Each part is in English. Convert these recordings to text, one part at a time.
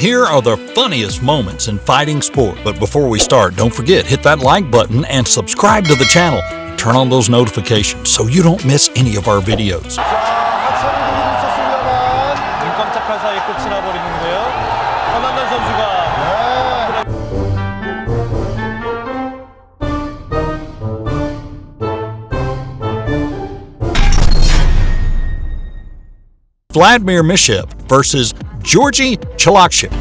Here are the funniest moments in fighting sport. But before we start, don't forget, hit that like button and subscribe to the channel. Turn on those notifications so you don't miss any of our videos. Vladimir Myshev versus Georgy Chelokhsaev.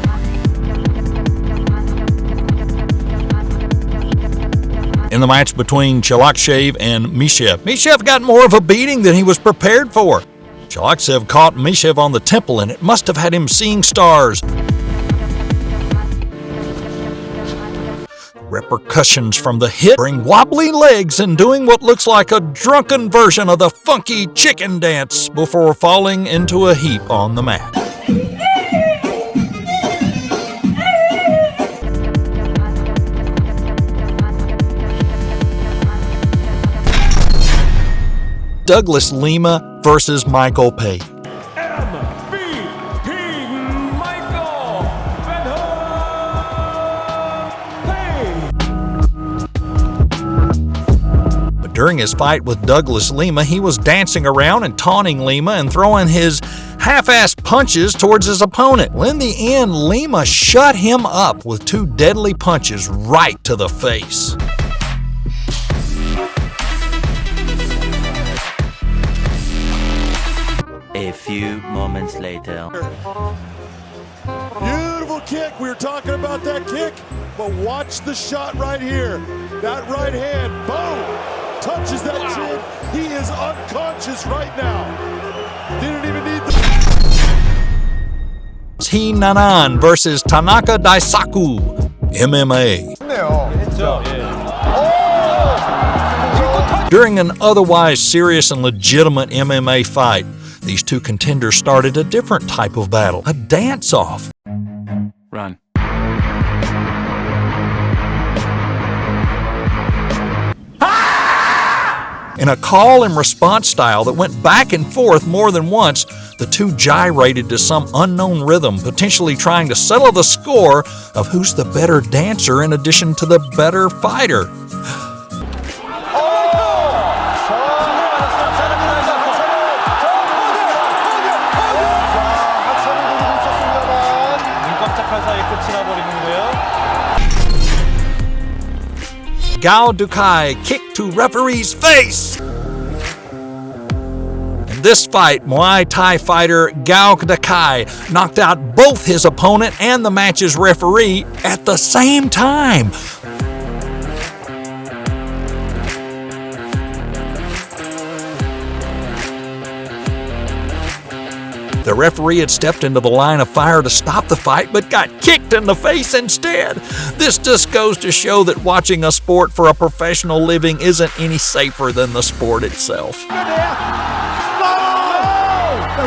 In the match between Chelokhsaev and Myshev, Myshev got more of a beating than he was prepared for. Chelokhsaev caught Myshev on the temple, and it must have had him seeing stars. Repercussions from the hit bring wobbly legs and doing what looks like a drunken version of the funky chicken dance before falling into a heap on the mat. Douglas Lima versus Michael Page. During his fight with Douglas Lima, he was dancing around and taunting Lima and throwing his half-assed punches towards his opponent. Well, in the end, Lima shut him up with two deadly punches right to the face. A few moments later. Beautiful kick. We were talking about that kick, but watch the shot right here. That right hand, boom! Touches that chin. He is unconscious right now. Didn't even need the... Nanan versus Tanaka Daisaku, MMA. During an otherwise serious and legitimate MMA fight, these two contenders started a different type of battle, a dance-off. Run. In a call and response style that went back and forth more than once, the two gyrated to some unknown rhythm, potentially trying to settle the score of who's the better dancer in addition to the better fighter. Gao Dukai kick to referee's face. In this fight, Muay Thai fighter Gao Dukai knocked out both his opponent and the match's referee at the same time. The referee had stepped into the line of fire to stop the fight, but got kicked in the face instead. This just goes to show that watching a sport for a professional living isn't any safer than the sport itself. The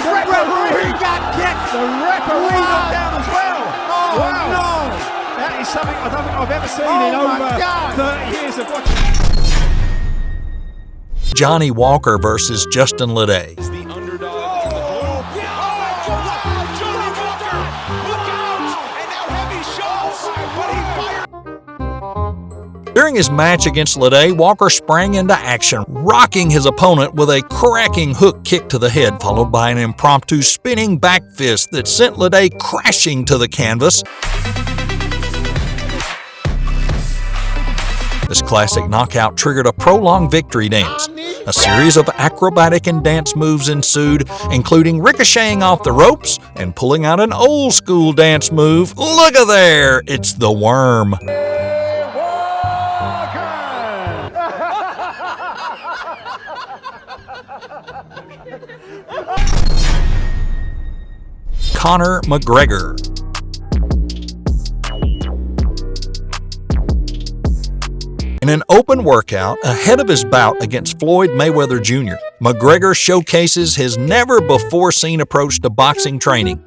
referee got kicked. The referee went down as well. Oh, wow. No. That is something I don't think I've ever seen in over 30 years of watching. Johnny Walker versus Justin Lede. During his match against Lede, Walker sprang into action, rocking his opponent with a cracking hook kick to the head, followed by an impromptu spinning back fist that sent Lede crashing to the canvas. This classic knockout triggered a prolonged victory dance. A series of acrobatic and dance moves ensued, including ricocheting off the ropes and pulling out an old-school dance move. Look at there! It's the worm. Conor McGregor. In an open workout ahead of his bout against Floyd Mayweather Jr., McGregor showcases his never-before-seen approach to boxing training.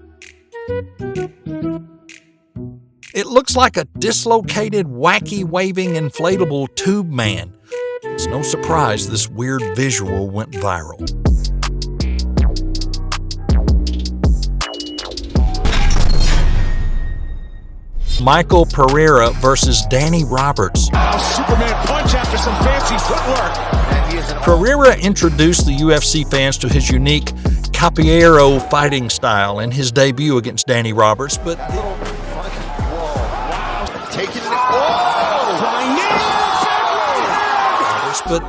It looks like a dislocated, wacky-waving inflatable tube man. It's no surprise this weird visual went viral. Michael Pereira versus Danny Roberts. Superman punch after some fancy footwork. Pereira introduced the UFC fans to his unique capoeira fighting style in his debut against Danny Roberts, but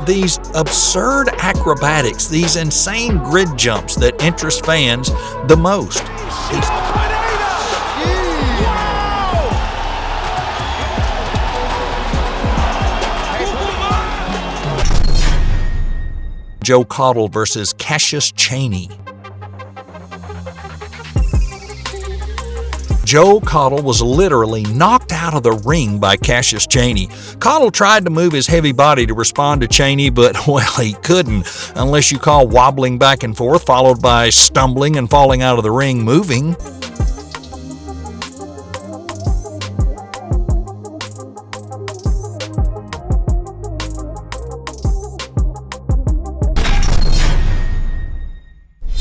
these absurd acrobatics, these insane grid jumps that interest fans the most. Joe Cottle versus Cassius Chaney. Joe Cottle was literally knocked out of the ring by Cassius Chaney. Cottle tried to move his heavy body to respond to Chaney, but, well, he couldn't, unless you call wobbling back and forth, followed by stumbling and falling out of the ring, moving.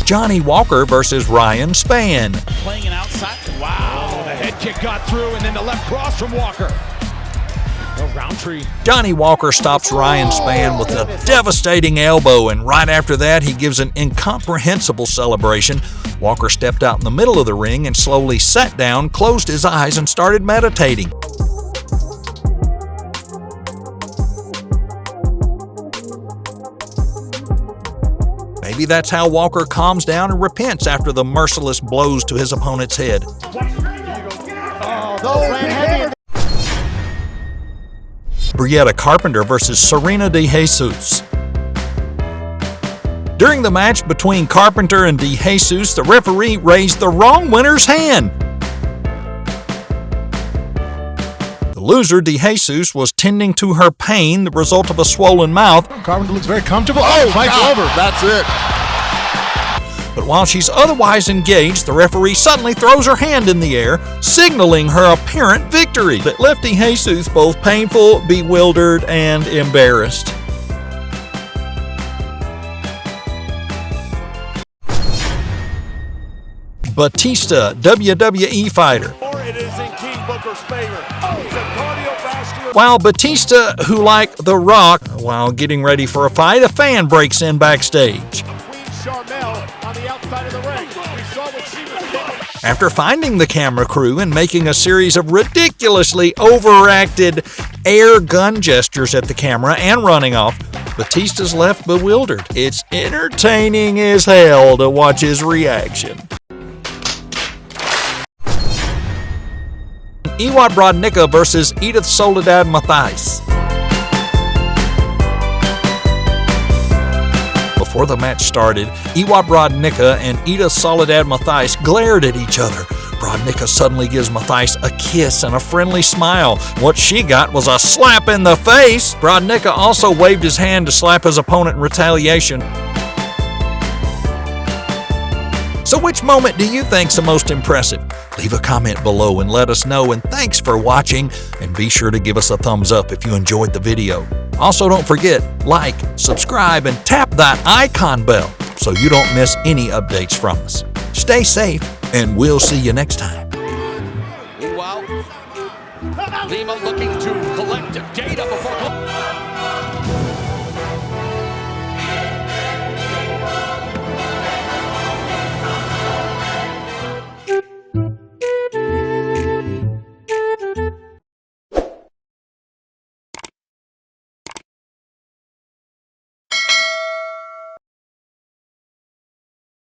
Johnny Walker versus Ryan Spann. Playing an outside. Wow, the head kick got through, and then the left cross from Walker. Oh, Roundtree. Johnny Walker stops Ryan Spann with a devastating elbow, and right after that, he gives an incomprehensible celebration. Walker stepped out in the middle of the ring and slowly sat down, closed his eyes, and started meditating. Maybe that's how Walker calms down and repents after the merciless blows to his opponent's head. Brieta Carpenter versus Serena DeJesus. During the match between Carpenter and DeJesus, the referee raised the wrong winner's hand. The loser, DeJesus, was tending to her pain, the result of a swollen mouth. Carpenter looks very comfortable. Oh, fight's over. That's it. But while she's otherwise engaged, the referee suddenly throws her hand in the air, signaling her apparent victory that left DeJesus both painful, bewildered, and embarrassed. Batista, WWE fighter. While Batista, who like The Rock, while getting ready for a fight, a fan breaks in backstage. After finding the camera crew and making a series of ridiculously overacted air gun gestures at the camera and running off, Batista's left bewildered. It's entertaining as hell to watch his reaction. Iwa Brodnicka versus Edith Soledad Matthijs. Before the match started, Iwa Brodnicka and Edith Soledad Matthijs glared at each other. Brodnicka suddenly gives Matthijs a kiss and a friendly smile. What she got was a slap in the face. Brodnicka also waved his hand to slap his opponent in retaliation. So which moment do you think's the most impressive? Leave a comment below and let us know, and thanks for watching, and be sure to give us a thumbs up if you enjoyed the video. Also, don't forget, like, subscribe, and tap that icon bell so you don't miss any updates from us. Stay safe, and we'll see you next time. Meanwhile, Lima looking to collect data before...